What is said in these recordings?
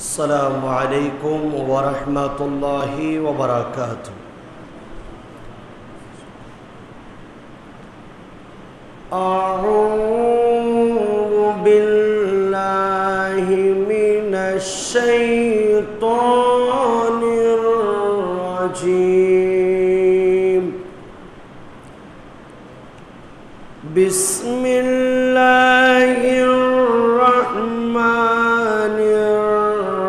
السلام علیکم ورحمۃ اللہ وبرکاتہ۔ اعوذ باللہ من الشیطان الرجیم، بسم اللہ الرحمن الرحیم،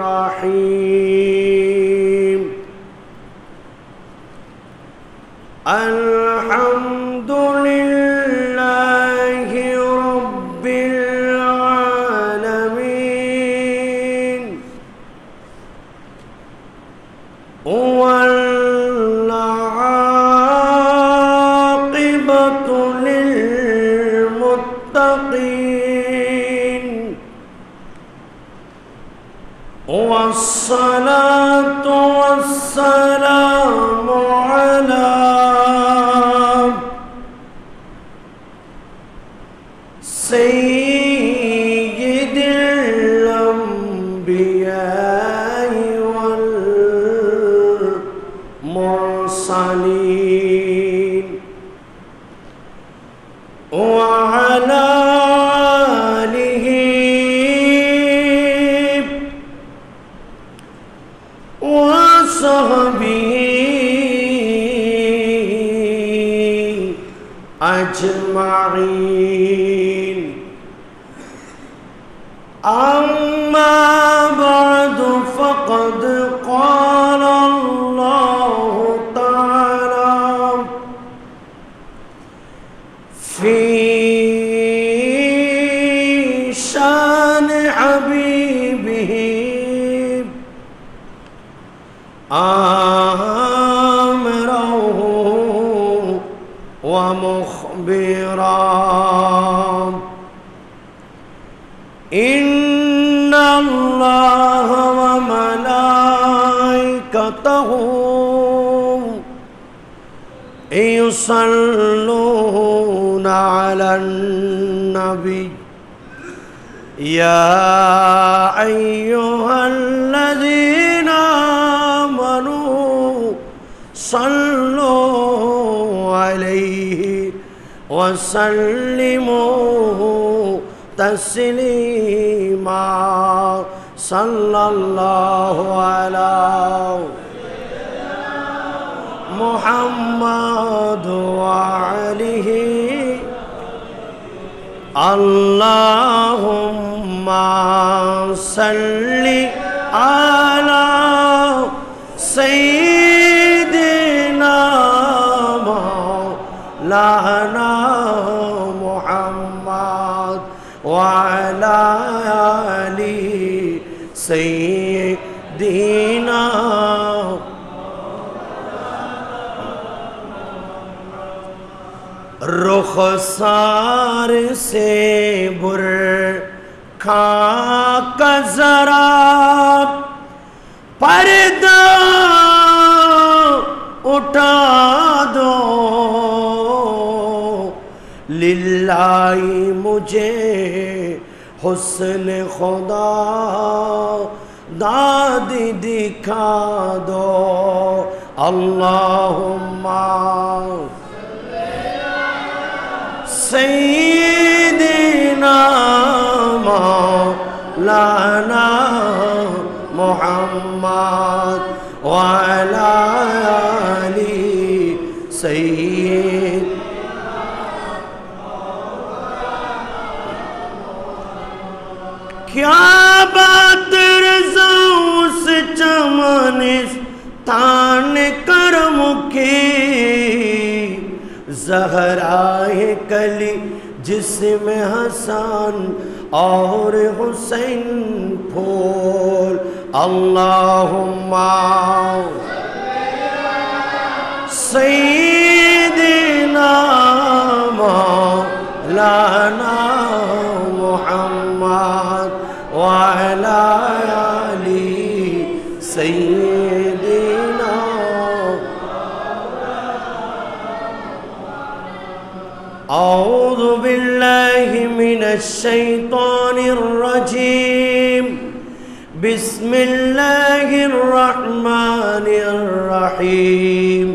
الحمد للہ رب العالمین، والعاقبۃ للمتقین، والصلاة والسلام على سيد الأنبياء والمرسلين، وعلى آله وصحبه أجمعين، أما بعد، فقد قال الله تعالى في شان حبيبه آمرا ومخبرا، إن الله وملائكته يصلون على النبي، يا أيها الذين آمنوا صلوا عليه وسلموا تسليما، صلى الله على محمد وعليه، اللهم صل على سيدنا مولانا محمد وعلى آل سيدنا رخسار سے برکھا کا ذرا پردہ اٹھا دو، للہ مجھے حسن خدا داد دکھا دو، اللہم سیدنا مولانا محمد وعلى آل سیدنا، کیا بات رضا اس چمنستان کرم کی، زہرائے کلی جس میں حسن اور حسین پھول، اللہم سیدنا مولانا محمد وعلى آل سیدنا، اعوذ باللہ من الشیطان الرجیم، بسم الله الرحمن الرحيم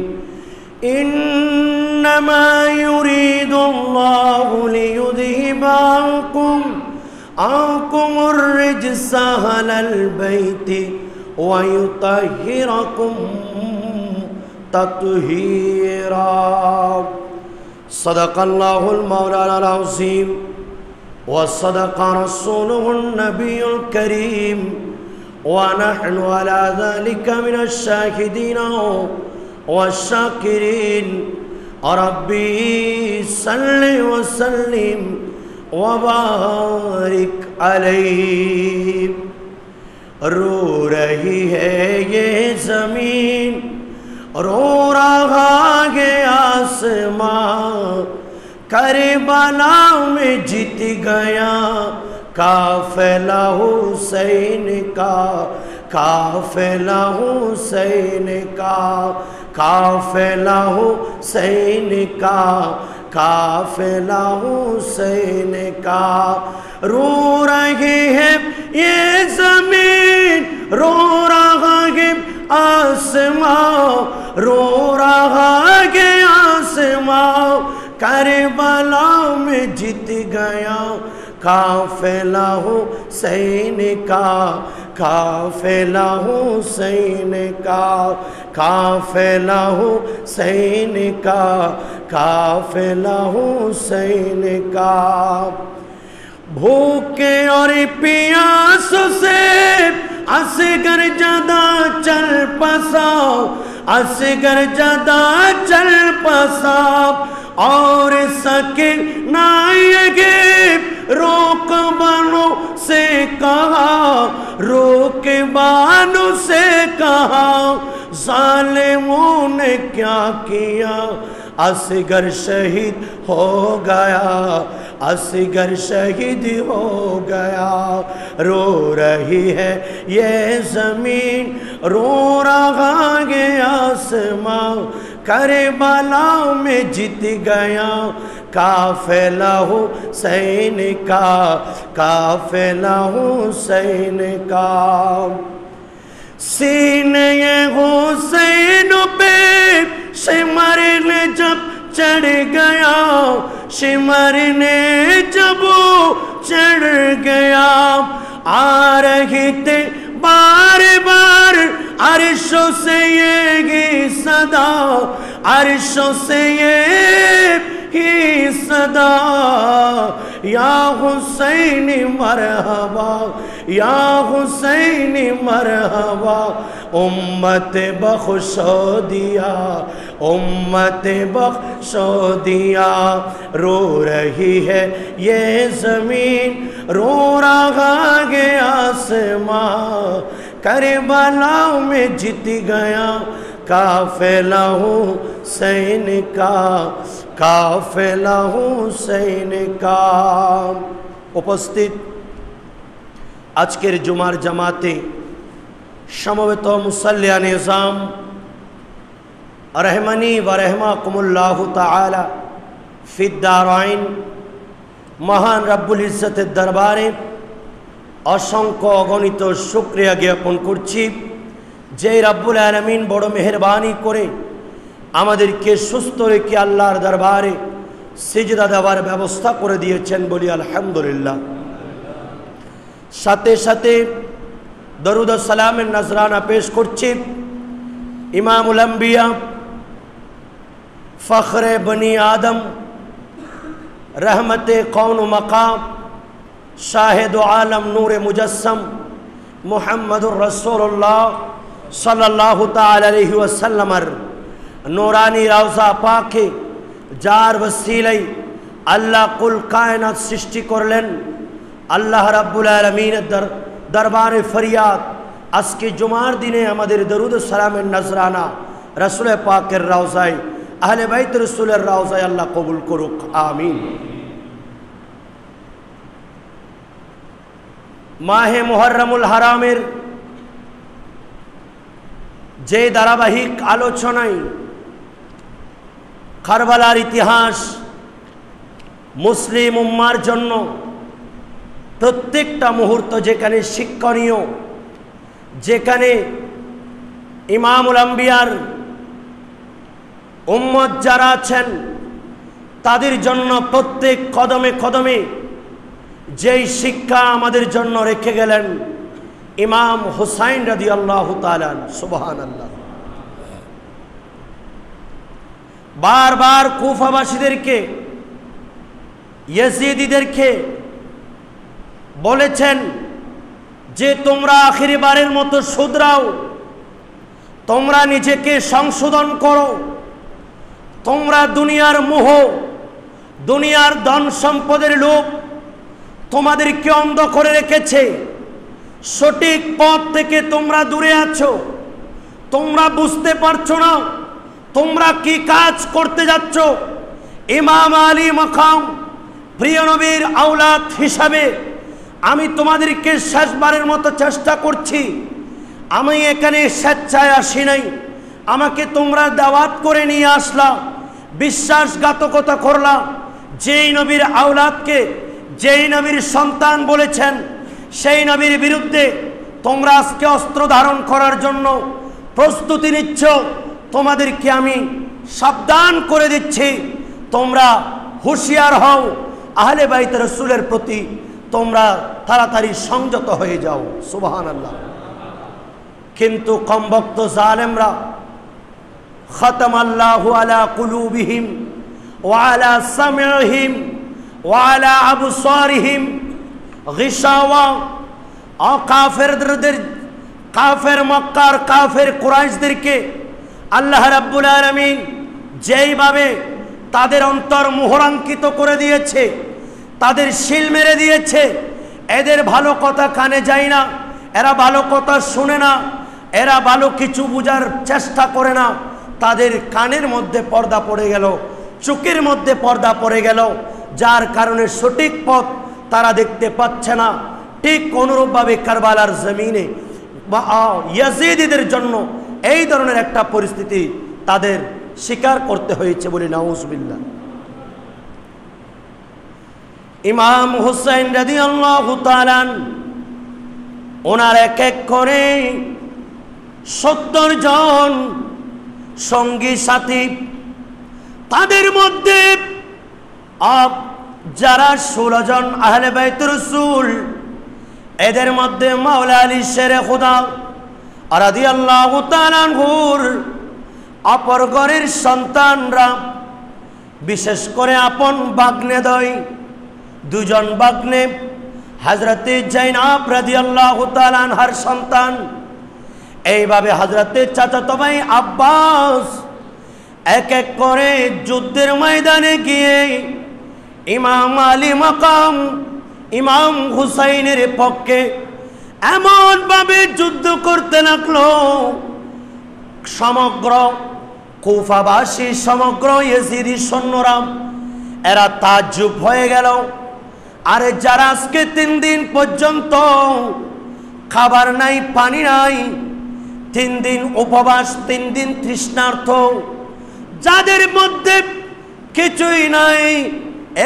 إنما يريد الله ليذهب عنكم الرجس أهل البيت ويطهركم تطهيرا صدق الله المولانا العظيم وصدق رسوله النبي الكريم ونحن على ذلك من الشاهدين والشاكرين ربي صل وسلم وبارك عليه رو رہی ہے یہ زمین رو رہا ہے آسمان کربلا میں جیت گیا قافلہ حسین کا قافلہ حسین کا قافلہ حسین کا قافلہ حسین کا رو رہی ہے یہ زمین رو رہا ہے آسمان رو رہا ہے آسمان کربلا میں جیت گیا قافلہ حسین کا قافلہ حسین کا قافلہ حسین کا قافلہ حسین کا بھوکے اور پیاس سے اصغر جدا چل پسا اصغر جدا چل پسا اور سکینہ روک بانو سے کہا روک بانو سے کہا ظالموں نے کیا کیا اصغر شہید ہو گیا اصغر شہید ہو گیا رو رہی ہے یہ زمین رو رہا ہے آسمان کربلا میں جیت گیا قافلہ حسین کا قافلہ حسین کا سینے حسین پہ شمر نے جب چڑھ گیا شمر نے جب چڑھ گیا آ رہی تھے بار بار عرشوں سے یہ صدا عرشوں سے یہ صدا یا حسین مرحبا یا حسین مرحبا امت بخشو دیا امت بخشو دیا رو رہی ہے یہ زمین رو رہا ہے آسمان کربلا میں جیت گیا قافلہ حسین کا قافلہ حسین کا উপস্থিত আজকের জুমার জামাতে সমবেত মুসাল্লিয়ান নিজাম রহমানি ওয়া রাহমাকুমুল্লাহু তাআলা ফিদ দারাইন মহান রব্বুল ইজ্জতের দরবারে অসংখ্য অগণিত শুকরিয়া জ্ঞাপন করছি যে রব্বুল আলামিন বড় মেহেরবানি করে আমাদেরকে সুস্থ রেখে আল্লাহর দরবারে সিজদা দেওয়ার ব্যবস্থা করে দিয়েছেন বলি আলহামদুলিল্লাহ সাথে সাথে দরুদ ও সালামের নজরানা পেশ করছি ইমামুল আম্বিয়া ফখরে বনি আদম রহমতে কৌন ও মাকাম শাহেদ ও আলম নূর মুজস্সম মুহাম্মদুর রাসূলুল্লাহ সাল্লাল্লাহু তাআলা আলাইহি ওয়াসাল্লামের নূরানি রওজা পাকে যার ওসিলায় আল্লাহ কুল কায়নাত সৃষ্টি করলেন আল্লাহ রাব্বুল আলামিনের দরবারে ফরিয়াদ আজকে জুমার দিনে আমাদের দরুদ ও সালামের নজরানা রাসূল পাকের রওজায় আহলে বাইত রাসূলের রওজায় আল্লাহ কবুল করুক আমিন মাহে মুহররমুল হারামের যে ধারাবাহিক আলোচনায় কারবালার ইতিহাস মুসলিম উম্মার জন্য প্রত্যেকটা মুহূর্ত যেখানে শিক্ষণীয় যেখানে ইমামুল আম্বিয়ার উম্মত যারা আছেন তাদের জন্য প্রত্যেক কদমে কদমে যেই শিক্ষা আমাদের জন্য রেখে গেলেন ইমাম হুসাইন রাদিয়াল্লাহু তাআলা, সুবহানাল্লাহ। বারবার কুফাবাসীদেরকে, ইয়াজিদিদেরকে বলেছেন যে তোমরা আখিরি বারের মতো শুধরাও, তোমরা নিজেকে সংশোধন করো, তোমরা দুনিয়ার মোহ, দুনিয়ার ধন সম্পদের লোভ তোমাদেরকে অন্ধ করে রেখেছে, সঠিক পথ থেকে তোমরা দূরে আছো, তোমরা বুঝতে পারছো না তোমরা কি কাজ করতে যাচ্ছ। ইমাম আলী মাকাম প্রিয় নবীর আওলাদ হিসাবে আমি তোমাদেরকে শেষবারের মতো চেষ্টা করছি। আমি এখানে স্বেচ্ছায় আসি নাই, আমাকে তোমরা দাওয়াত করে নিয়ে আসলা, বিশ্বাসঘাতকতা করলা। যেই নবীর আওলাদকে, যেই নবীর সন্তান বলেছেন সেই নবীর বিরুদ্ধে তোমরা আজকে অস্ত্র ধারণ করার জন্য প্রস্তুতি নিচ্ছ। তোমাদেরকে আমি সাবধান করে দিচ্ছি, তোমরা হুঁশিয়ার হও, আহলে বাইত রাসূলের প্রতি তোমরা তাড়াতাড়ি সংযত হয়ে যাও, সুবহানাল্লাহ। কিন্তু কমবক্ত জালেমরা খাতামাল্লাহু আলা কুলুবিহিম ওয়া আলা সামিহিম ওয়া আলা আবসারিহিম গিশাওয়া। কাফেরদের, কাফের মক্কার কাফের কুরাইশদেরকে আল্লাহ রাব্বুল আলামিন যেইভাবে তাদের অন্তর মোহরাঙ্কিত করে দিয়েছে, তাদের শিল মেরে দিয়েছে, এদের ভালো কথা কানে যায় না, এরা ভালো কথা শুনে না, এরা ভালো কিছু বোঝার চেষ্টা করে না, তাদের কানের মধ্যে পর্দা পড়ে গেল, চোখের মধ্যে পর্দা পড়ে গেল, যার কারণে সঠিক পথ তারা দেখতে পাচ্ছে না। ঠিক অনুরূপভাবে কারবালার জমিনে ইয়াজিদিদের জন্য এই ধরনের একটা পরিস্থিতি তাদের স্বীকার করতে হয়েছে বলে নাউজুবিল্লাহ। ইমাম হুসাইন রাদিয়াল্লাহু তাআলা ওনার এক এক করে 70 জন সঙ্গী সাথী, তাদের মধ্যে যারা 16 জন আহলে বাইত রাসূল, এদের মধ্যে মাওলা আলী শেরে খুদা রাদিয়াল্লাহু তাআলা আনহুর অপর ঘরের সন্তানরা, বিশেষ করে আপন বাগ্নেদ্বয় 2 জন বাগ্নে, হযরতে জাইনাব রাদিয়াল্লাহু তাআলা আনহার সন্তান, এইভাবে হযরতে চাচাতো ভাই আব্বাস এক এক করে যুদ্ধের ময়দানে গিয়ে ইমাম আলী মাকাম ইমাম হুসাইনের পক্ষে এমন ভাবে যুদ্ধ করতে লাগলো, সমগ্র কুফাবাসী, সমগ্র ইয়াজিদি সৈন্যরা এরা তাজ্জুব হয়ে গেল। আরে যারা আজকে 3 দিন পর্যন্ত খাবার নাই, পানি নাই, 3 দিন উপবাস, 3 দিন তৃষ্ণার্থ, যাদের মধ্যে কিছুই নাই,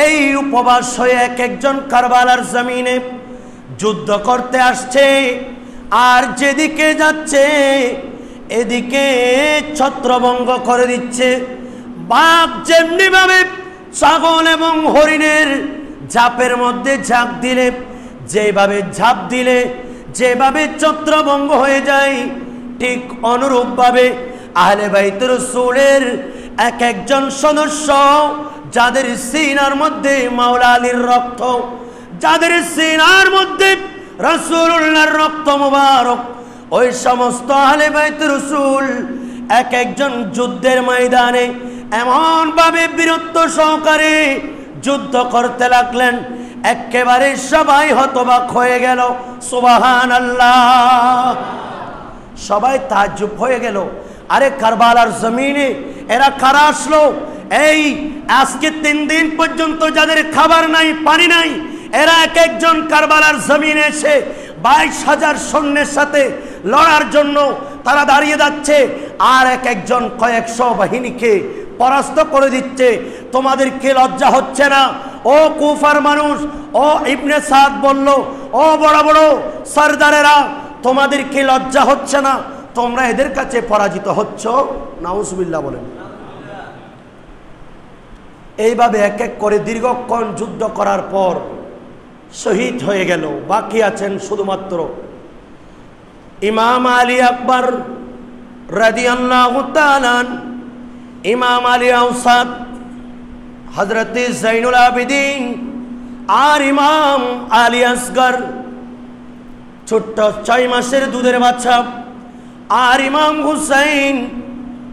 এই উপবাস হয়ে এক একজন কারবালার জমিনে যুদ্ধ করতে আসছে। আর যেদিকে যাচ্ছে এদিকে ছত্রভঙ্গ করে দিচ্ছে। বাঘ যেমনি ভাবে ছাগল এবং হরিণের ঝাপের মধ্যে ঝাঁপ দিলে, যেভাবে ঝাঁপ দিলে যেভাবে ছত্রভঙ্গ হয়ে যায়, ঠিক অনুরূপভাবে আহলে বাইত রাসূলের এক একজন সদস্য, যাদের সিনার মধ্যে মাওলা আলীর রক্ত, যাদের সিনার মধ্যে রাসূলুল্লাহর রক্ত মুবারক, ওই সমস্ত আহলে বাইত রাসূল এক একজন যুদ্ধের ময়দানে এমন ভাবে বীরত্ব সহকারে যুদ্ধ করতে লাগলেন, একেবারে সবাই হতবাক হয়ে গেল। সুবহানাল্লাহ, সবাই তাজ্জুব হয়ে গেল। আরে কারবালার জমিনে এরা কারা আসলো? এই আজকে 3 দিন পর্যন্ত যাদের খাবার নাই, পানি নাই, এরা এক একজন কারবালার জমিনে এসে 22,000 সৈন্যের সাথে লড়ার জন্য তারা দাঁড়িয়ে যাচ্ছে, আর এক একজন কয়েকশো বাহিনীকে পরাস্ত করে দিচ্ছে। তোমাদের কি লজ্জা হচ্ছে না? ও কুফার মানুষ, ও ইবনে সাদ বলল, ও বড় বড় সরদারেরা, তোমাদেরকে লজ্জা হচ্ছে না? তোমরা এদের কাছে পরাজিত হচ্ছ। নাউজুবিল্লাহ বলেন। এইভাবে এক এক করে দীর্ঘক্ষণ যুদ্ধ করার পর শহীদ হয়ে গেল। বাকি আছেন শুধুমাত্র ইমাম আলী আকবর রাদিয়াল্লাহু তাআলা, ইমাম আলী আওসাদ, হযরত জাইনুল আবেদিন আর ইমাম আলী আসগর, ছোট্ট 6 মাসের দুধের বাচ্চা, আর ইমাম হুসাইন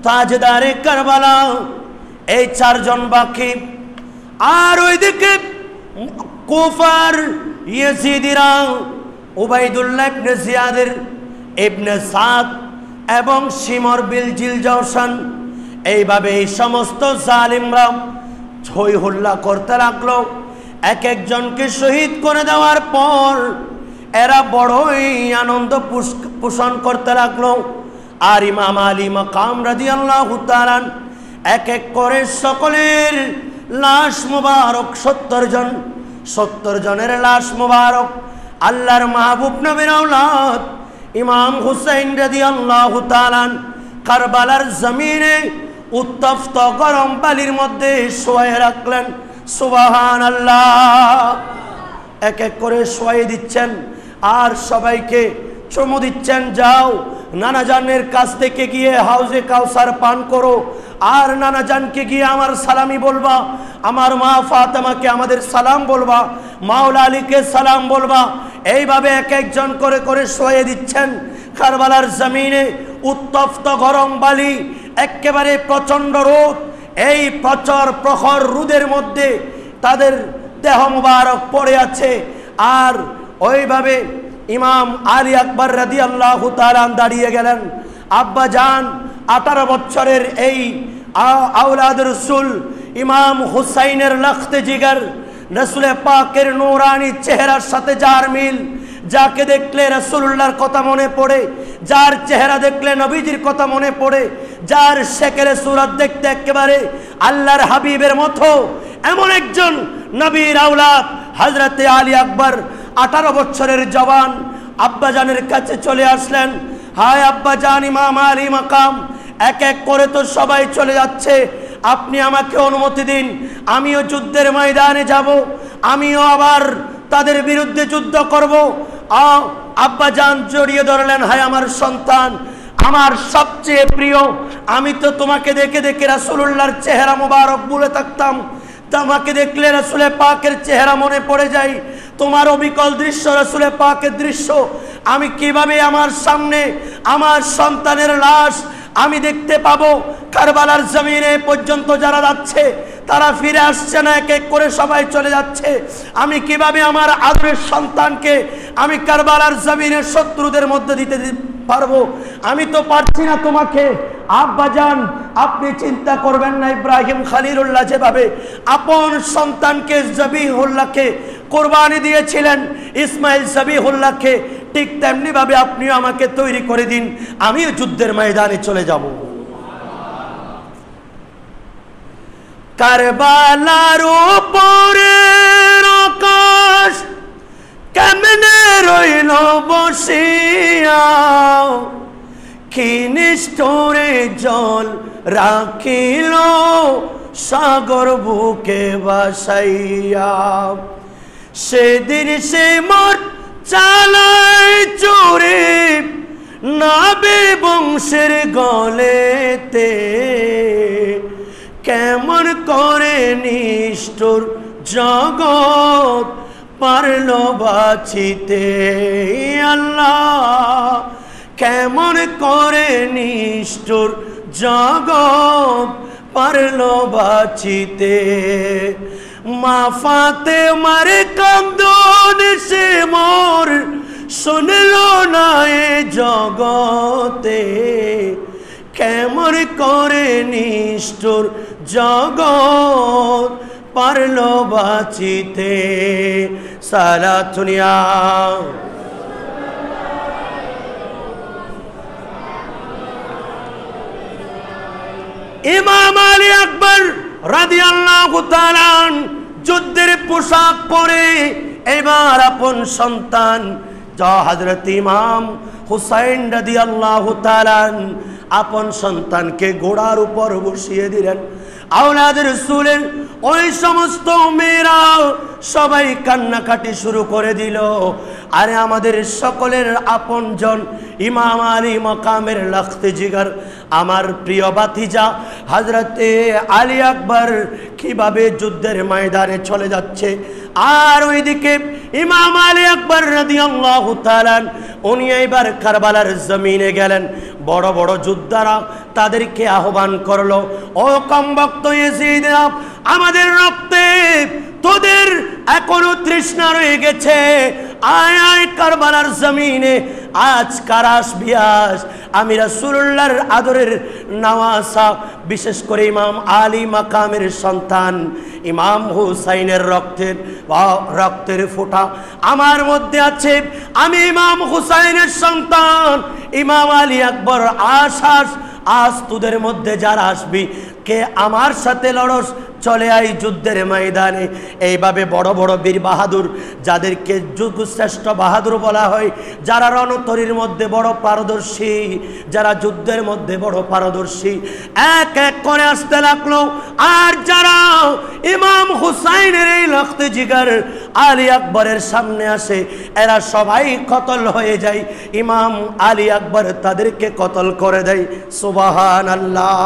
তাজদারে কারবালা। এই 4 জন বাকি। আর ওইদিকে কুফার ইয়াজিদিরা উবাইদুল্লাহ ইবনে জিয়াদের ইবনে সাদ এবং শিমর বিল জিলজাওশান, এইভাবে এই সমস্ত জালিমরা হই হল্লা করতে লাগলো। এক একজনকে শহীদ করে দেওয়ার পর এরা বড়ই আনন্দ পোষণ করতে লাগলো। আর ইমাম আলী মাকাম রাদিয়াল্লাহু তাআলা এক এক করে সকলের লাশ মুবারক 70 জনের লাশ মুবারক আল্লাহর মাহবুব নবীর আওলাদ ইমাম হুসাইন রাদিয়াল্লাহু তাআলা কারবালার জমিনে উত্তপ্ত গরম বালির মধ্যে শোয়ায় রাখলেন। সুবহানাল্লাহ। এক এক করে শোয়াই দিচ্ছেন আর সবাইকে চুমু দিচ্ছেন, যাও নানা জানের কাছ থেকে গিয়ে হাউজে কাউসার পান করো, আর নানা জানকে গিয়ে আমার সালামি বলবা, আমার মা ফাতেমাকে আমাদের সালাম বলবা, মাওলা আলীকে সালাম বলবা। এইভাবে এক একজন করে করে শোয়ে দিচ্ছেন। কারবালার জমিনে উত্তপ্ত গরম বালি, একেবারে প্রচণ্ড রোদ। এই প্রখর রোদের মধ্যে তাদের দেহ মুবারক পড়ে আছে। আর ওইভাবে ইমাম আলী আকবর রাদিয়াল্লাহু তাআলা দাঁড়িয়ে গেলেন। আব্বা জান 18 বছরের এই আওলাদ রসুল ইমাম হুসাইনের লখতে জিগর, রসুল পাকের নূরানি চেহারার সাথে যার মিল, যাকে দেখলে রাসূলুল্লাহর কথা মনে পড়ে, যার চেহারা দেখলে নবীজির কথা মনে পড়ে, যার শেকেলে সুরত দেখতে একেবারে আল্লাহর হাবিবের মতো, এমন একজন নবীর আওলাদ হযরতে আলী আকবর 18 বছরের জওয়ান আব্বাজানের কাছে চলে আসলেন। হায় আব্বাজান, ইমাম আলী মাকাম এক এক করে তো সবাই চলে যাচ্ছে, আপনি আমাকে অনুমতি দিন, আমিও যুদ্ধের ময়দানে যাব, আমিও আবার তাদের বিরুদ্ধে যুদ্ধ করব। আব্বাজান জড়িয়ে ধরলেন, হায় আমার সন্তান, আমার সবচেয়ে প্রিয়, আমি তো তোমাকে দেখে দেখে রাসূলুল্লাহর চেহারা মুবারক ভুলে থাকতাম, তোমাকে দেখলে রাসূলে পাকের চেহারা মনে পড়ে যায়, তোমার অবিকল দৃশ্য রাসূলে পাকের দৃশ্য, আমি কিভাবে আমার সামনে আমার সন্তানের লাশ আমি দেখতে পাবো? কারবালার জমিনে পর্যন্ত যারা যাচ্ছে তারা ফিরে আসছে না, এক এক করে সবাই চলে যাচ্ছে, আমি কিভাবে আমার আদরের সন্তানকে আমি কারবালার জমিনের শত্রুদের মধ্যে দিতে পারবো? আমি তো পারছি না তোমাকে। আব্বাজান, আপনি চিন্তা করবেন না, ইব্রাহিম খলিলুল্লাহ যেভাবে আপন সন্তানকে জবিহুল্লাহকে কোরবানি দিয়েছিলেন, ইসমাইল জবিহুল্লাহকে, ঠিক তেমনি ভাবে আপনিও আমাকে তৈরি করে দিন, আমিও যুদ্ধের ময়দানে চলে যাব। কারবালার উপরে আকাশ কেমনে রইল বসিয়া, কি নিষ্ঠুরে জল রাখিল সাগর বুকে বাসাইয়া, সেদিন সে মোর চালায় চোরে নাবে বংশের গলেতে, কেমন করে নিষ্ঠুর জগৎ পারল বাঁচিতে, আল্লাহ কেমন করে নিষ্ঠুর জগৎ পারল বাঁচিতে। মা ফাতেমার কান্দন সে মোর শুনল না এ জগতে, কেমন করে নিষ্ঠুর জগৎ পারল বাঁচিতে। সারা দুনিয়া ইমাম আলী আকবর রাদিয়াল্লাহু তাআলা যুদ্ধের পোশাক পরে এবার আপন সন্তান যা হযরত ইমাম হুসাইন রাদিয়াল্লাহু তাআলা আপন সন্তানকে ঘোড়ার উপর বসিয়ে দিলেন। আওলাদের রাসূলের ওই সমস্ত মেয়েরা সবাই কান্নাকাটি শুরু করে দিল। আরে আমাদের সকলের আপনজন ইমাম আলী মাকামের লখতে জিগর, আমার প্রিয় ভাতিজা হযরতে আলী আকবর কিভাবে যুদ্ধের ময়দানে চলে যাচ্ছে, আর ওইদিকে ইমাম আলী আকবর রাদিয়াল্লাহু তাআলা উনি এবার কারবালার জমিনে গেলেন। বড় বড় যোদ্ধারা তাদেরকে আহ্বান করলো, ও কমবক্ত ইয়াজিদরা, আমাদের রক্তে তোদের এখনো তৃষ্ণা রয়ে গেছে, আয় আয় কারবালার জমিনে আজ কারাস বিয়াস। আমি রাসূলুল্লাহর আদরের নওয়াসা, বিশেষ করে ইমাম আলী মাকামের সন্তান ইমাম হুসাইনের রক্তের ফোঁটা আমার মধ্যে আছে। আমি ইমাম হুসাইনের সন্তান ইমাম আলী আকবর, আজ তোদের মধ্যে যারা আসবি কে আমার সাথে লড়স, চলে আই যুদ্ধের ময়দানে। এইভাবে বড় বড় বীর বাহাদুর, যাদেরকে যুগশ্রেষ্ঠ বাহাদুর বলা হয়, যারা রণতরীর মধ্যে বড় পারদর্শী, যারা যুদ্ধের মধ্যে বড় পারদর্শী, এক এক করে আসতে লাগলো। আর যারা ইমাম হুসাইনের এই লখতে জিগর আলী আকবরের সামনে আসে, এরা সবাই কতল হয়ে যায়। ইমাম আলী আকবর তাদেরকে কতল করে দেয়। সুবহানাল্লাহ,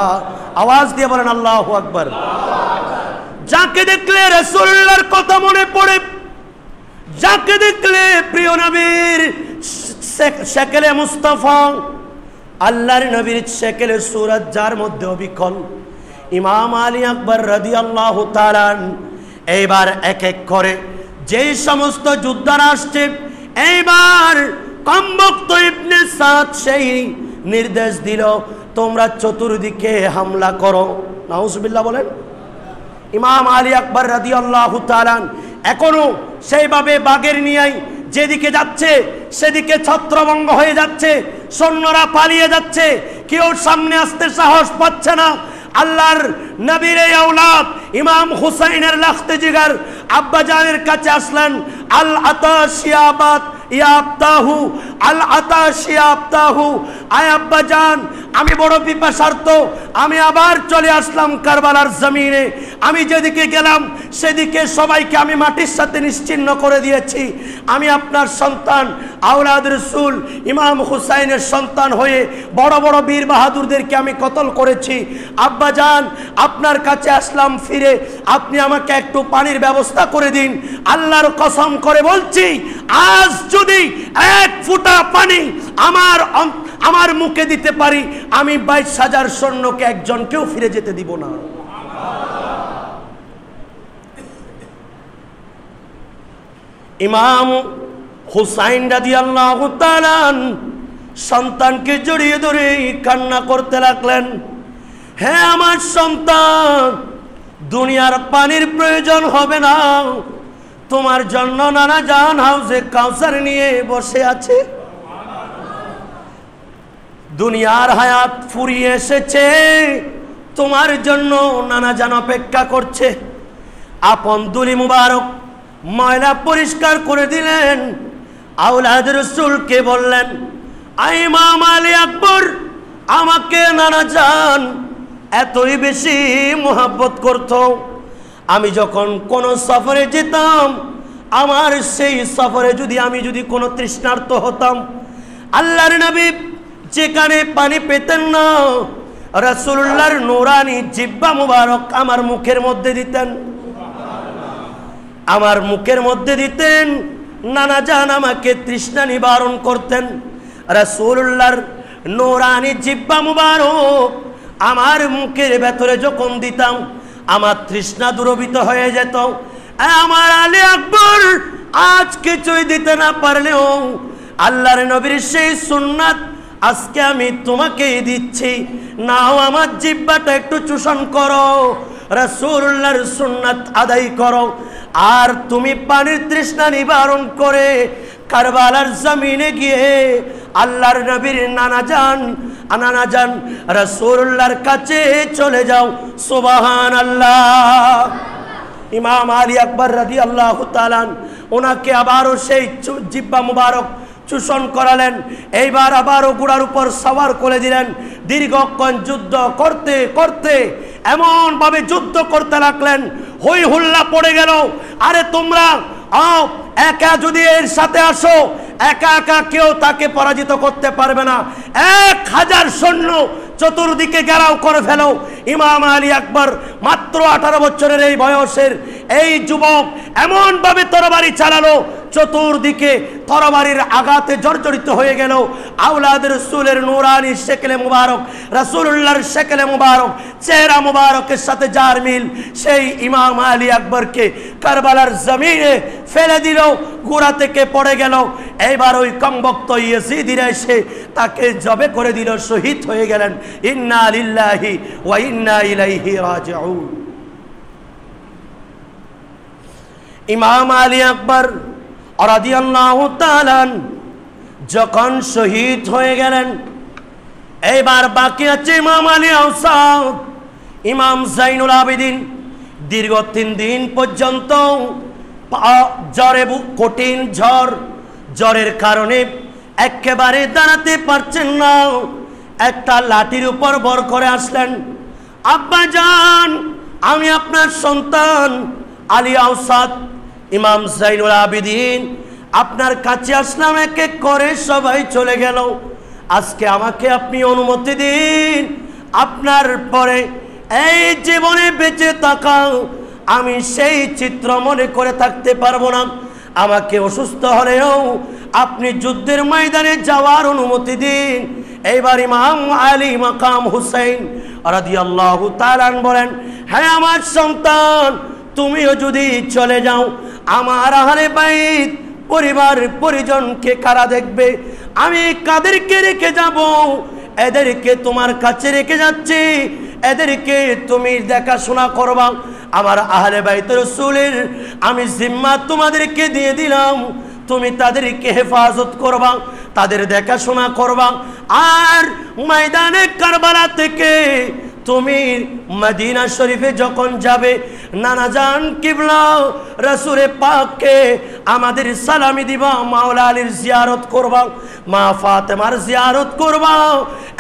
আওয়াজ দিয়ে বলেন আল্লাহু আকবার। যাকে দেখলে রাসূলুল্লাহর কথা মনে পড়ে, যাকে দেখলে প্রিয় নবীর শেকেলে মুস্তাফা, আল্লাহর নবীর শেকেলে সুরত যার মধ্যে অবিকল, ইমাম আলী আকবর রাদিয়াল্লাহু তাআলা এইবার এক এক করে যেই সমস্ত যোদ্ধারা আসছে, এইবার কমবক্ত ইবনে সাদ সেই নির্দেশ দিল, তোমরা চতুর্দিকে হামলা করো। নাউজুবিল্লাহ বলেন। ইমাম আলী আকবর রাদিয়াল্লাহু তাআলা এখনো সেইভাবে বাগের নিয়াই যেদিকে যাচ্ছে সেদিকে ছত্রভঙ্গ হয়ে যাচ্ছে, সৈন্যরা পালিয়ে যাচ্ছে, কেউ সামনে আসতে সাহস পাচ্ছে না। আল্লাহর নবীর এই আওলাদ ইমাম হুসাইনের লখতে জিগর আব্বাজানের কাছে আসলেন। আল আতাশিয়াবাত ইয়াবতাহু, আল আতাশিয়াবতাহু, আয় আব্বাজান, আমি বড় পিপাসার্ত, আমি আবার চলে আসলাম কারবালার জমিনে। আমি যেদিকে গেলাম সেদিকে সবাইকে আমি মাটির সাথে নিশ্চিহ্ন করে দিয়েছি। আমি আপনার সন্তান আওলাদ রাসূল ইমাম হুসাইনের সন্তান হয়ে বড় বড় বীর বাহাদুরদেরকে আমি কতল করেছি। আব্বাজান, আপনার কাছে আসলাম ফিরে, আপনি আমাকে একটু পানির ব্যবস্থা করে দিন। আল্লাহর কসম করে বলছি, আজ যদি এক ফোঁটা পানি আমার মুখে দিতে পারি, আমি 22,000 সৈন্যকে একজনকেও ফিরে যেতে দিব না। ইমাম হুসাইন রাদিয়াল্লাহু তাআলা সন্তানকে জড়িয়ে ধরে কান্না করতে লাগলেন। হে আমার সন্তান, দুনিয়ার পানির প্রয়োজন হবে না, তোমার জন্য নানা জান হাউজে কাউসার নিয়ে বসে আছে। দুনিয়ার হায়াত ফুরিয়ে এসেছে, তোমার জন্য নানা জান অপেক্ষা করছে। আপন দুলি মুবারক ময়লা পরিষ্কার করে দিলেন। আওলাদ রাসূলকে বললেন, ইমাম আলী আকবর আমাকে নানা জান এতই বেশি মোহাব্বত করত, আমি যখন কোন সফরে যেতাম, আমার সেই সফরে আমি যদি কোনো তৃষ্ণার্ত হতাম, আল্লাহর নবী যেখানে পানি পেতেন না, রাসূলুল্লাহর নূরানি জিহ্বা মুবারক আমার মুখের মধ্যে দিতেন, আমার মুখের মধ্যে দিতেন। নানা জান আমাকে তৃষ্ণা নিবারণ করতেন। রাসূলুল্লাহর নূরানি জিহ্বা মুবারক আমার মুখের ভেতরে যখন দিতাম, আমার তৃষ্ণা দূরীভূত হয়ে যেত। আমার আলী আকবর আজ কিছুই দিতে না পারলেও আল্লাহর নবীর সেই সুন্নাত আজকে আমি তোমাকেই দিচ্ছি, নাও আমার জিহ্বাটা একটু চুষণ করো, রাসূলুল্লাহর সুন্নাত আদায় করো। আর তুমি পানির তৃষ্ণা নিবারণ করে কারবালার জমিনে গিয়ে আল্লাহর নবীর নানা জান রাসূলুল্লাহর কাছে চলে যাও। সুবহানাল্লাহ। ইমাম আলী আকবর রাদিয়াল্লাহু তাআলা ওনাকে আবারও সেই জিহ্বা মুবারক চূষণ করালেন। এইবার আবারও ঘোড়ার উপর সওয়ার করে দিলেন। দীর্ঘক্ষণ যুদ্ধ করতে করতে এমনভাবে যুদ্ধ করতে লাগলেন, হই হুল্লা পড়ে গেল। আরে তোমরা একা যদি এর সাথে আসো, একা একা কেউ তাকে পরাজিত করতে পারবে না। 1000 সৈন্য চতুর্দিকে ঘেরাও করে ফেলো। ইমাম আলী আকবর মাত্র 18 বছরের এই বয়সের এই যুবক এমনভাবে তরবারি চালালো, চতুর্দিকে তরবারির আঘাতে জর্জরিত হয়ে গেল। আওলাদ রাসূলের নূরানি শেকলে মুবারক, রাসূলুল্লাহর শেকলে মুবারক, চেহারা মুবারকের সাথে যার মিল, সেই ইমাম আলী আকবরকে কারবালার জমিনে ফেলে দিল, ঘোড়া থেকে পড়ে গেল। এইবার ওই কমবক্ত ইয়াজিদিরা এসে তাকে জবে করে দিল, শহীদ হয়ে গেলেন। ইন্না লিল্লাহি ওয়া ইন্না ইলাইহি রাজিউন। ইমাম আলী আকবর রাদিয়াল্লাহু তাআলা যখন শহীদ হয়ে গেলেন, এইবার বাকি আছে ইমাম আলী আওসাদ, ইমাম জাইনুল আবেদিন। দীর্ঘ 3 দিন পর্যন্ত জ্বরে, কঠিন জ্বরের কারণে একেবারে দাঁড়াতে পারছেন না। একটা লাঠির উপর ভর করে আসলেন, আব্বা জান, আমি আপনার সন্তান আলী আওসাদ, ইমাম জাইনুল আবেদিন, আপনার কাছে আসলাম। এক এক করে সবাই চলে গেল। আজকে আমাকে আপনি অনুমতি দিন, আপনার পরে এই জীবনে বেঁচে থাকাও আমি সেই চিত্র মনে করে থাকতে পারবো না। আমাকে অসুস্থ হলেও আপনি যুদ্ধের ময়দানে যাওয়ার অনুমতি দিন। এইবার ইমাম আলী মাকাম হুসাইন রাদিয়াল্লাহু তাআলা বলেন, হ্যাঁ আমার সন্তান, তুমিও যদি চলে যাও, আমার আহলে বাইত পরিবার পরিজনকে কারা দেখবে? আমি কাদেরকে রেখে যাব? এদেরকে তোমার কাছে রেখে যাচ্ছি, এদেরকে তুমি দেখাশোনা করবা। আমার আহলে বাইত রাসূলের আমি জিম্মা তোমাদেরকে দিয়ে দিলাম, তুমি তাদেরকে হেফাজত করবা, তাদের দেখাশোনা করবা। আর ময়দানে কারবালা থেকে তুমি মদিনা শরীফে যখন যাবে, নানা জান কিবলা রাসূলে পাককে আমাদের সালামি দিবা, মাওলা আলীর জিয়ারত করবা, মা ফাতেমার জিয়ারত করবা,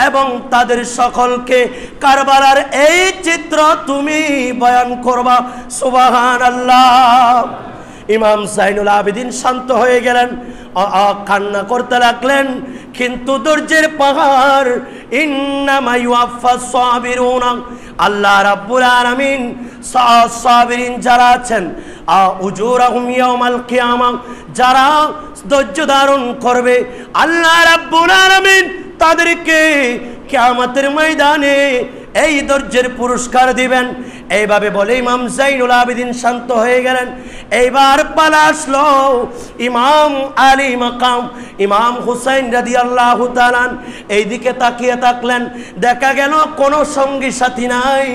এবং তাদের সকলকে কারবালার এই চিত্র তুমি বয়ান করবা। সুবহানাল্লাহ। ইমাম জাইনুল আবেদিন শান্ত হয়ে গেলেন, কান্না করতে লাগলেন, কিন্তু ধৈর্যের পাহাড়। ইন্নামা ইউয়াফাস সাবিরুনা, আল্লাহ রাব্বুল আলামিন সাবিরিন যারা আছেন, উজুরাহুম ইয়াউমাল কিয়ামা, যারা ধৈর্য ধারণ করবে, আল্লাহ রাব্বুল আলামিন তাদেরকে কিয়ামতের ময়দানে এই ধৈর্যের পুরস্কার দিবেন। এইভাবে বলে ইমাম জাইনুল আবেদিন শান্ত হয়ে গেলেন। এইবার পালা আসলো ইমাম আলী মাকাম, ইমাম হুসাইন রাদিয়াল্লাহু তাআলা এইদিকে তাকিয়ে থাকলেন, দেখা গেল কোনো সঙ্গী সাথী নাই।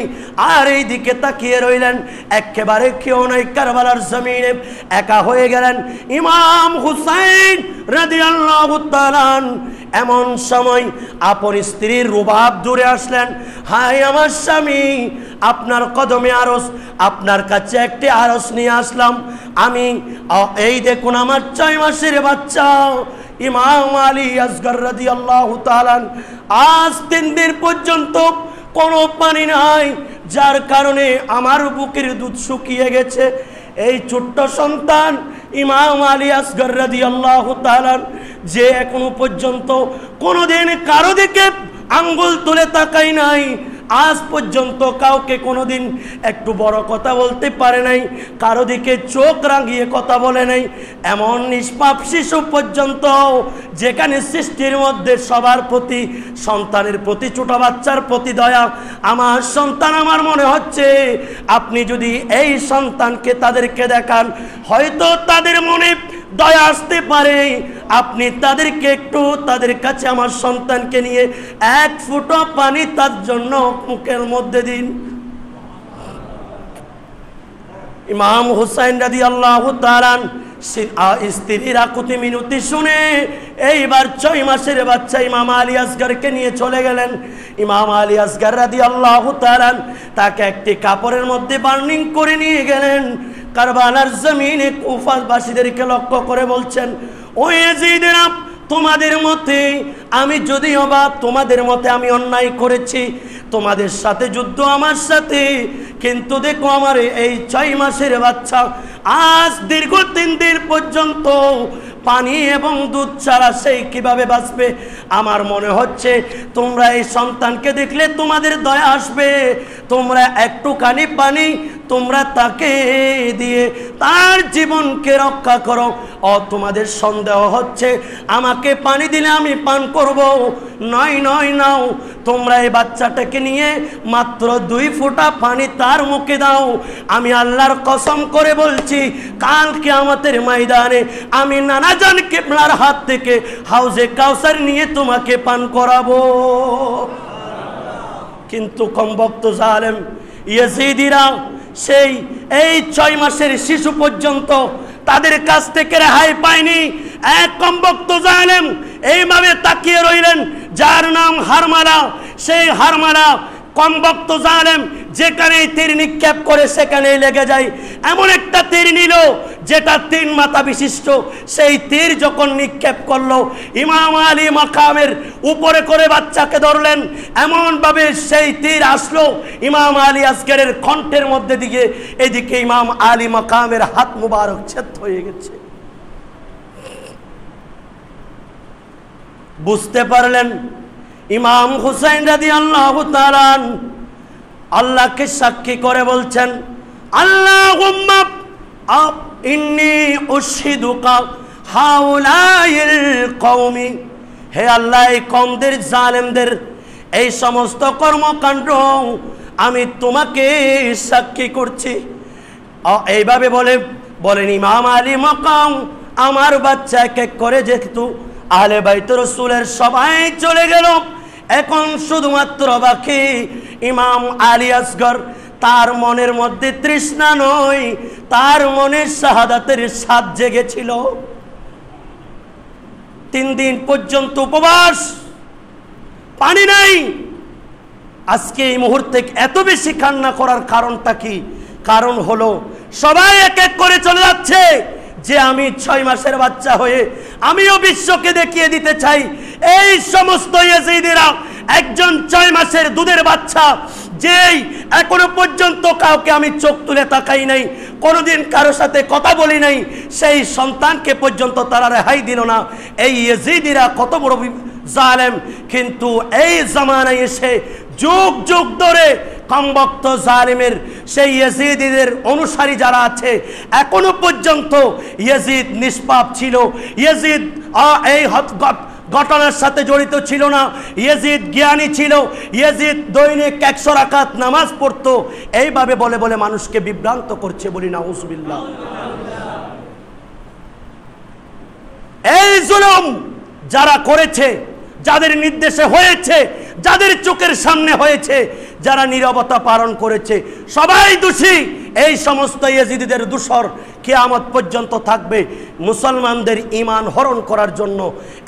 আর এইদিকে তাকিয়ে রইলেন, একেবারে কেউ নাই, কারবালার জমিনে একা হয়ে গেলেন ইমাম হুসাইন রাদিয়াল্লাহু তাআলা। এমন সময় আপন স্ত্রীর রুবাব দূরে আসলেন, হাই আমার স্বামী, আপনার কদমে আরস, আপনার কাছে একটি আরস নিয়ে আসলাম আমি। এই দেখুন আমার 6 মাসের বাচ্চা ইমাম আলী আসগর রাদিয়াল্লাহু তাআলা। আজ 3 দিন পর্যন্ত কোনো পানি নাই, যার কারণে আমার বুকের দুধ শুকিয়ে গেছে। এই ছোট্ট সন্তান ইমাম আলী আসগর রাদিয়াল্লাহু তাআলা, যে এখনো পর্যন্ত কোনোদিন কারো দিকে আঙ্গুল তুলে তাকাই নাই, আজ পর্যন্ত কাউকে কোনোদিন একটু বড় কথা বলতে পারে নাই, কারো দিকে চোখ রাঙিয়ে কথা বলে নাই, এমন নিষ্পাপ শিশু পর্যন্ত, যেখানে সৃষ্টির মধ্যে সবার প্রতি, সন্তানের প্রতি, ছোট বাচ্চার প্রতি দয়া। আমার সন্তান, আমার মনে হচ্ছে আপনি যদি এই সন্তানকে তাদেরকে দেখান, হয়তো তাদের মনে দয়া আসতে পারে। আপনি তাদেরকে একটু তাদের কাছে আমার সন্তানকে নিয়ে 1 ফোঁটা পানি তার জন্য মুখের মধ্যে দিন। ইমাম হুসাইন রাদিয়াল্লাহু তাআলা স্ত্রীর আকুতি মিনতি শুনে এইবার 6 মাসের বাচ্চা ইমাম আলী আসগরকে নিয়ে চলে গেলেন। ইমাম আলী আসগর রাদিয়াল্লাহু তাআলা তাকে একটি কাপড়ের মধ্যে বার্নিং করে নিয়ে গেলেন। কারবালার জমিনে কুফাবাসীদেরকে লক্ষ্য করে বলছেন, ও ইয়াজিদেরা, তোমাদের মতে আমি যদিও বা তোমাদের মতে আমি অন্যায় করেছি, তোমাদের সাথে যুদ্ধ আমার সাথে, কিন্তু দেখো আমার এই 6 মাসের বাচ্চা আজ দীর্ঘ 3 দিন পর্যন্ত পানি এবং দুধ ছাড়া সেই কিভাবে বাঁচবে। আমার মনে হচ্ছে তোমরা এই সন্তানকে দেখলে তোমাদের দয়া আসবে, তোমরা একটুখানি পানি তোমরা তাকে দিয়ে তার জীবনকে রক্ষা করো। তোমাদের সন্দেহ হচ্ছে আমাকে পানি দিলে আমি পান করব, নয় নয় নাও, তোমরা এই বাচ্চাটাকে নিয়ে মাত্র 2 ফোঁটা পানি তার মুখে দাও। আমি আল্লাহর কসম করে বলছি কাল কিয়ামতের ময়দানে আমি নানা জন কিবলার হাত থেকে হাউজে কাউসার নিয়ে তোমাকে পান করাবো। কিন্তু কমবক্ত জালেম ইয়াজিদিরা সেই এই 6 মাসের শিশু পর্যন্ত তাদের কাছ থেকে রেহাই পায়নি। এক কমবক্ত জালেম এইভাবে তাকিয়ে রইলেন, যার নাম হারমালা। সেই হারমালা কমবক্ত জালেম যেখানে তীর নিক্ষেপ করে সেখানেই লেগে যায়। এমন একটা তীর নিল যেটা 3 মাথা বিশিষ্ট। সেই তীর যখন নিক্ষেপ করলো, ইমাম আলী মাকামের উপরে করে বাচ্চাকে ধরলেন, এমনভাবে সেই তীর আসলো ইমাম আলী আসগরের কণ্ঠের মধ্যে দিকে, এদিকে ইমাম আলী মাকামের হাত মুবারক ছেদ হয়ে গেছে। বুঝতে পারলেন ইমাম হুসাইন রাদিয়াল্লাহু তাআলা আল্লাহকে সাক্ষী করে বলছেন, আল্লাহুম্মা ইন্নী উশহিদুকা হাউলাইল কওমি, হে আল্লাহ এই কওমদের জালেমদের এই সমস্ত কর্মকাণ্ড আমি তোমাকে সাক্ষী করছি। এইভাবে বলেন ইমাম আলী মাকাম আমার বাচ্চা এক এক করে যেহেতু আহলে বাইত রাসূলের সবাই চলে গেল, এখন শুধুমাত্র বাকি ইমাম আলী আসগর। তার মনের মধ্যে তৃষ্ণা নয়, তার মনে শাহাদাতের স্বাদ জেগেছিল। 3 দিন পর্যন্ত উপবাস, পানি নাই। আজকে এই মুহূর্তে এত বেশি কান্না করার কারণটা কি? কারণ হলো সবাই এক এক করে চলে যাচ্ছে যে আমি 6 মাসের বাচ্চা হয়ে আমিও বিশ্বকে দেখিয়ে দিতে চাই। এই সমস্ত ইয়াজিদিরা একজন 6 মাসের দুধের বাচ্চা, যেই এখনো পর্যন্ত কাউকে আমি চোখ তুলে তাকাই নাই, কোনোদিন কারোর সাথে কথা বলি নাই, সেই সন্তানকে পর্যন্ত তারা রেহাই দিল না। এই ইয়াজিদিরা কত বড় জালেম! কিন্তু এই জামানায় এসে যুগ যুগ ধরে কমবক্ত জালিমের সেই ইয়াজিদিদের অনুসারী যারা আছে, এখনো পর্যন্ত ইয়াজিদ নিষ্পাপ ছিল, ইয়াজিদ এই ঘটনার সাথে জড়িত ছিল না, ইয়াজিদ জ্ঞানী ছিল, ইয়াজিদ দৈনিক 100 রাকাত নামাজ পড়তো। এইভাবে বলে বলে মানুষকে বিভ্রান্ত করছে, বলি নাউজুবিল্লাহ। এই জুলুম যারা করেছে, যাদের নির্দেশে হয়েছে, যাদের চোখের সামনে হয়েছে, যারা নীরবতা পালন করেছে, সবাই দোষী। এই সমস্ত ইয়াজিদিদের দোসর কিয়ামত পর্যন্ত থাকবে মুসলমানদের ঈমান হরণ করার জন্য।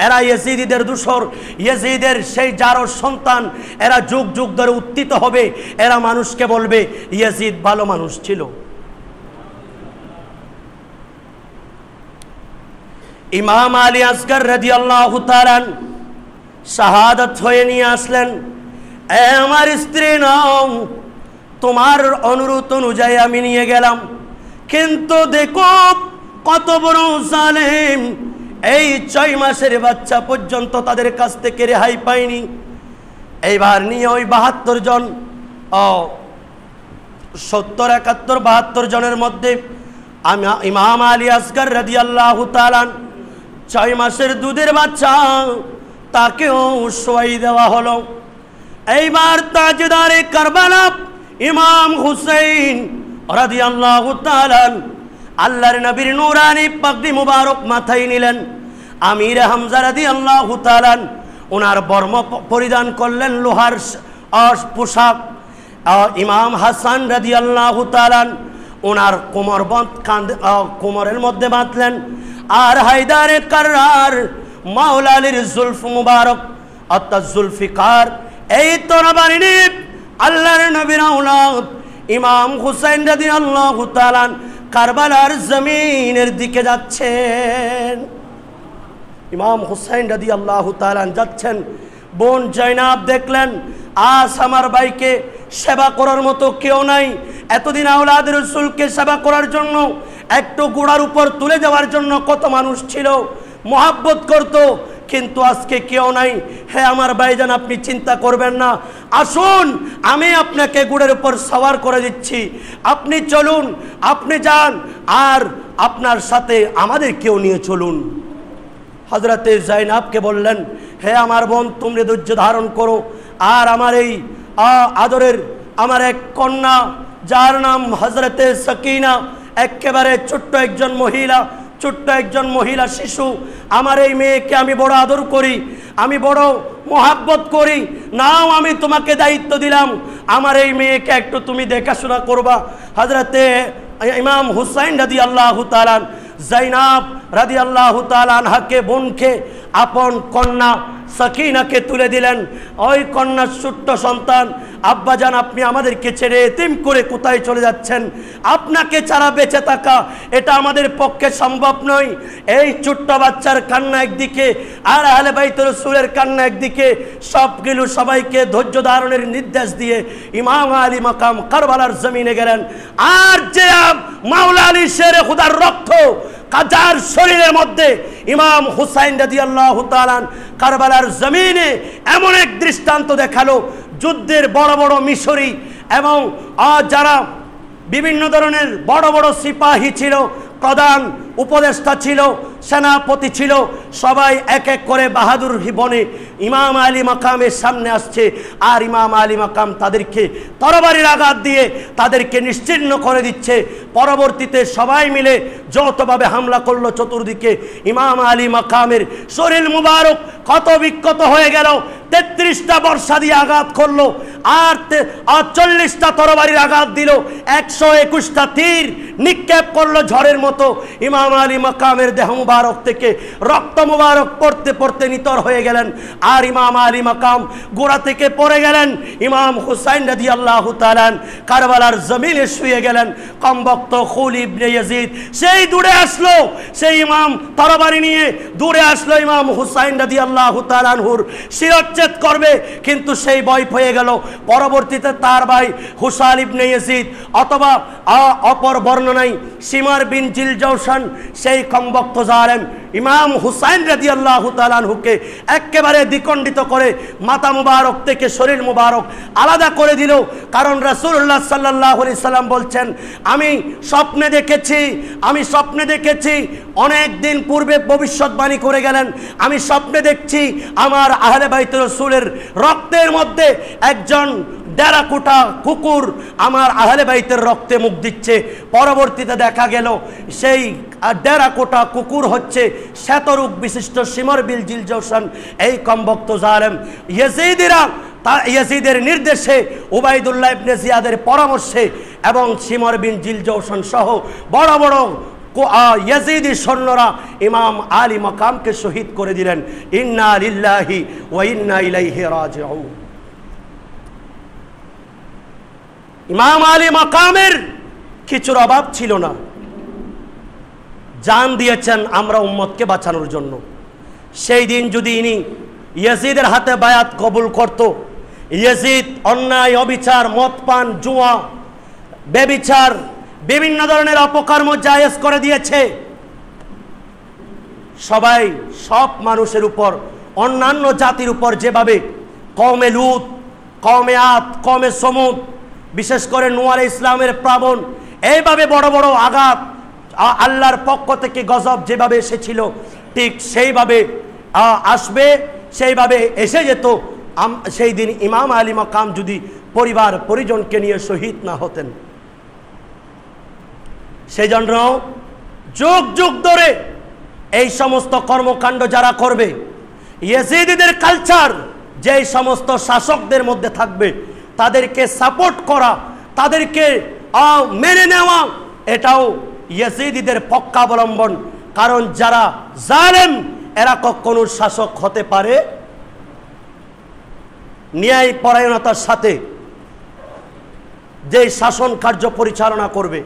এরা ইয়াজিদিদের দোসর, ইয়াজিদের সেই জারর সন্তান, এরা যুগ যুগ ধরে উত্থিত হবে। এরা মানুষকে বলবে ইয়াজিদ ভালো মানুষ ছিল। ইমাম আলী আসগর রাদিয়াল্লাহু তাআলা শাহাদাত হয়ে নিয়ে আসলেন, এ আমার স্ত্রী নাও, তোমার অনুরোধ অনুযায়ী আমি নিয়ে গেলাম, কিন্তু দেখো কত বড় জালেম, এই 6 মাসের বাচ্চা পর্যন্ত তাদের কাছ থেকে রেহাই পায়নি। এইবার নিয়ে ওই 72 জন 70 71 72 জনের মধ্যে ইমাম আলী আসগর রাদিয়াল্লাহু তাআলা 6 মাসের দুধের বাচ্চা তাকেও শোয়াই দেওয়া হলো। এইবার তাজদারে কারবালা ইমাম হুসাইন রাদিয়াল্লাহু তাআলা আল্লাহর নবীর নূরানি পাগড়ি মুবারক মাথায় নিলেন। আমির হামজা রাদিয়াল্লাহু তাআলা ওনার বর্ম পরিধান করলেন, লোহার পোশাক। ইমাম হাসান রাদিয়াল্লাহু তাআলা ওনার কোমরের মধ্যে বাঁধলেন। আর হায়দারে কাররার মাওলা আলীর জুলফ মুবারক অর্থাৎ জুলফিকার, এই তরবারি নিয়ে আল্লাহর নবীর আওলাদ ইমাম হুসাইন রাদিয়াল্লাহু তাআলা কারবালার জমিনের দিকে যাচ্ছেন। ইমাম হুসাইন রাদিয়াল্লাহু তাআলা যাচ্ছেন, বোন জয়নাব দেখলেন আজ আমার ভাইকে সেবা করার মতো কেউ নাই। এতদিন আওলাদ রাসূলকে সেবা করার জন্য, একটু গোড়ার উপর তুলে দেওয়ার জন্য কত মানুষ ছিল, মহাব্বত করত, কিন্তু আজকে কেউ নাই। হ্যাঁ আমার ভাইজান, আপনি চিন্তা করবেন না, আসুন আমি আপনাকে গোড়ের উপর সওয়ার করে দিচ্ছি, আপনি চলুন, আপনি যান, আর আপনার সাথে আমাদের কেউ নিয়ে চলুন। হযরতে জাইনাবকে বললেন, হে আমার বোন, তুমি ধৈর্য ধারণ করো, আর আমার এই আদরের আমার এক কন্যা, যার নাম হযরতে সাকিনা, একেবারে ছোট্ট একজন মহিলা, ছোট্ট একজন মহিলা শিশু, আমার এই মেয়েকে আমি বড় আদর করি, আমি বড় মোহাব্বত করি, নাও আমি তোমাকে দায়িত্ব দিলাম, আমার এই মেয়েকে একটু তুমি দেখাশোনা করবা। হযরতে ইমাম হুসাইন রাদিয়াল্লাহু তাআলা জাইনাব রাদিয়াল্লাহু তাআলা আনহাকে, বোনকে, আপন কন্যা সাকিনাকে তুলে দিলেন। ওই কন্যার ছোট্ট সন্তান, আব্বাজান আপনি আমাদেরকে ছেড়ে এতিম করে কোথায় চলে যাচ্ছেন? আপনাকে ছাড়া বেঁচে থাকা এটা আমাদের পক্ষে সম্ভব নয়। এই ছোট্ট বাচ্চার কান্না একদিকে, আর আহলে বাইত রাসূলের কান্না একদিকে, সবগুলো সবাইকে ধৈর্য ধারণের নির্দেশ দিয়ে ইমাম আলী মাকাম কারবালার জমিনে গেলেন। আর যে মাওলা আলী শেরে খুদার রক্ত কাজার শরীরের মধ্যে ইমাম হুসাইন রাদিয়াল্লাহু তাআলা কারবালার জমিনে এমন এক দৃষ্টান্ত দেখালো, যুদ্ধের বড় বড় মিশরি এবং যারা বিভিন্ন ধরনের বড় বড় সিপাহী ছিল, প্রধান উপদেষ্টা ছিল, সেনাপতি ছিল, সবাই এক এক করে বাহাদুর বনে ইমাম আলী মাকামের সামনে আসছে। আর ইমাম আলী মাকাম তাদেরকে তরবারির আঘাত দিয়ে তাদেরকে নিশ্চিহ্ন করে দিচ্ছে। পরবর্তীতে সবাই মিলে যৌথভাবে হামলা করলো চতুর্দিকে। ইমাম আলী মাকামের শরীর মুবারক কত বিক্ষত হয়ে গেল, 33টা বর্ষা দিয়ে আঘাত করলো, আর 40টা তরবারির আঘাত দিল, 121টা তীর নিক্ষেপ করলো ঝড়ের মতো। ইমাম আলী মাকামের দেহ মুবারক থেকে রক্ত মুবারক পড়তে পড়তে নিতর হয়ে গেলেন। আর ইমাম আলী মাকাম গোড়া থেকে পড়ে গেলেন। ইমাম হুসাইন রাদিয়াল্লাহু তাআলা কারবালার জমিনে শুয়ে গেলেন। কমবক্ত খুল ইবনে ইয়াজিদ সেই দূরে আসলো, সেই ইমাম তরবারি নিয়ে দূরে আসলো, ইমাম হুসাইন রাদিয়াল্লাহু তাআলা আনহুর শিরচ্ছেদ করবে, কিন্তু সেই ভয় পেয়ে গেল। পরবর্তীতে তার ভাই হুসাইন ইবনে ইয়াজিদ অথবা অপর বর্ণনায় সিমার বিন জিলজৌশান, সেই কমবক্ত জালেম ইমাম হুসাইন রাদিয়াল্লাহু তাআলা আনহুকে একেবারে দ্বিখণ্ডিত করে মাথা মুবারক থেকে শরীর মুবারক আলাদা করে দিল। কারণ রাসূলুল্লাহ সাল্লাল্লাহু আলাইহি সাল্লাম বলছেন, আমি স্বপ্নে দেখেছি, অনেক দিন পূর্বে ভবিষ্যৎবাণী করে গেলেন, আমি স্বপ্নে দেখছি আমার আহলে বাইত রাসূলের রক্তের মধ্যে একজন ডেরাকোটা কুকুর আমার আহলে বাইতের রক্তে মুখ দিচ্ছে। পরবর্তীতে দেখা গেল সেই ডেরাকোটা কুকুর হচ্ছে শ্বেতরূপ বিশিষ্ট সিমর বিল জিলজৌশান, এই কমবক্ত জালেম। ইয়াজিদের নির্দেশে, উবাইদুল্লাহ ইবনে জিয়াদের পরামর্শে এবং সিমর বিন জিলজৌশান সহ বড় বড় ইয়াজিদি সৈন্যরা ইমাম আলী মাকামকে শহীদ করে দিলেন। ইন্না লিল্লাহি ওয়া ইন্না ইলাইহি রাজিউন। ইমাম আলী মাকামের কিছুর অভাব ছিল না, জান দিয়েছেন আমরা উম্মতকে বাঁচানোর জন্য। সেই দিন যদি ইনি ইয়াজিদের হাতে বায়াত কবুল করত, ইয়াজিদ অন্যায়, অবিচার, মদ পান, জুয়া, বেবিচার, বিভিন্ন ধরনের অপকর্ম জায়েজ করে দিয়েছে। সব মানুষের উপর, অন্যান্য জাতির উপর যেভাবে কওমে লূত, কওমে আদ, কওমে সমুদ, বিশেষ করে নূহ আলাইহিস ইসলামের প্লাবন, এইভাবে বড় বড় আঘাত আল্লাহর পক্ষ থেকে গজব যেভাবে এসেছিল, ঠিক সেইভাবে আসবে, সেইভাবে এসে যেত সেই দিন ইমাম আলী মাকাম যদি পরিবার পরিজনকে নিয়ে শহীদ না হতেন। সেই জন্য যুগ যুগ ধরে এই সমস্ত কর্মকাণ্ড যারা করবে, ইয়াজিদিদের কালচার যেই সমস্ত শাসকদের মধ্যে থাকবে, তাদেরকে সাপোর্ট করা, তাদেরকে মেনে নেওয়া, এটাও ইয়াজিদিদের পক্ষাবলম্বন। কারণ যারা জালেম এরা কখনো শাসক হতে পারে ন্যায় পরায়ণতার সাথে যে শাসন কার্য পরিচালনা করবে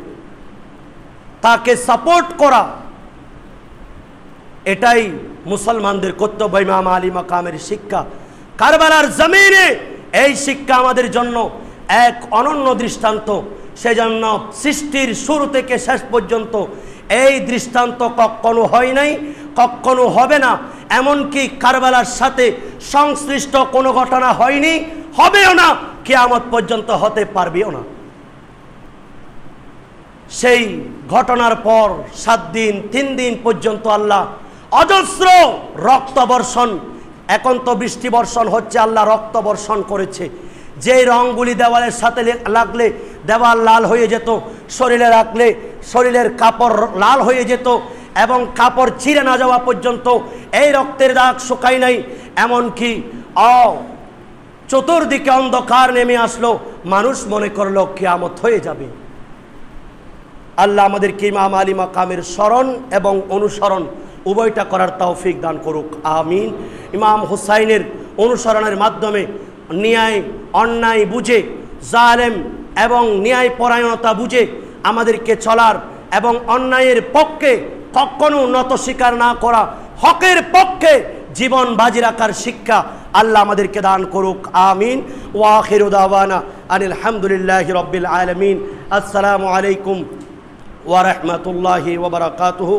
তাকে সাপোর্ট করা, এটাই মুসলমানদের কর্তব্য ইমাম আলী মাকামের শিক্ষা। কারবালার জমিনে এই শিক্ষা আমাদের জন্য এক অনন্য দৃষ্টান্ত। সেজন্য সৃষ্টির শুরু থেকে শেষ পর্যন্ত এই দৃষ্টান্ত কখনো হয় নাই, কখনো হবে না। এমনকি কারবালার সাথে সংশ্লিষ্ট কোনো ঘটনা হয়নি, হবেও না, কিয়ামত পর্যন্ত হতে পারবেও না। সেই ঘটনার পর 7 দিন 3 দিন পর্যন্ত আল্লাহ অজস্র রক্ত বর্ষণ, এখন তো বৃষ্টি বর্ষণ হচ্ছে, আল্লাহ রক্ত বর্ষণ করেছে। যে রঙগুলি দেওয়ালের সাথে লাগলে দেওয়াল লাল হয়ে যেত, শরীরে রাখলে শরীরের কাপড় লাল হয়ে যেত, এবং কাপড় ছিঁড়ে না যাওয়া পর্যন্ত এই রক্তের দাগ শুকায় নাই। এমনকি চতুর্দিকে অন্ধকার নেমে আসলো, মানুষ মনে করলো কিয়ামত হয়ে যাবে। আল্লাহ আমাদেরকে ইমাম আলী মাকামের স্মরণ এবং অনুসরণ উভয়টা করার তৌফিক দান করুক, আমিন। ইমাম হুসাইনের অনুসরণের মাধ্যমে ন্যায় অন্যায় বুঝে, জালেম এবং ন্যায় পরায়ণতা বুঝে আমাদেরকে চলার এবং অন্যায়ের পক্ষে কখনো নত স্বীকার না করা, হকের পক্ষে জীবন বাজি রাখার শিক্ষা আল্লাহ আমাদেরকে দান করুক, আমিন। ওয়া আখিরু দাওয়ানা আনিল হামদুলিল্লাহি রাব্বিল আলামিন। আসসালামু আলাইকুম ওয়া রাহমাতুল্লাহি ওয়া বারাকাতুহু।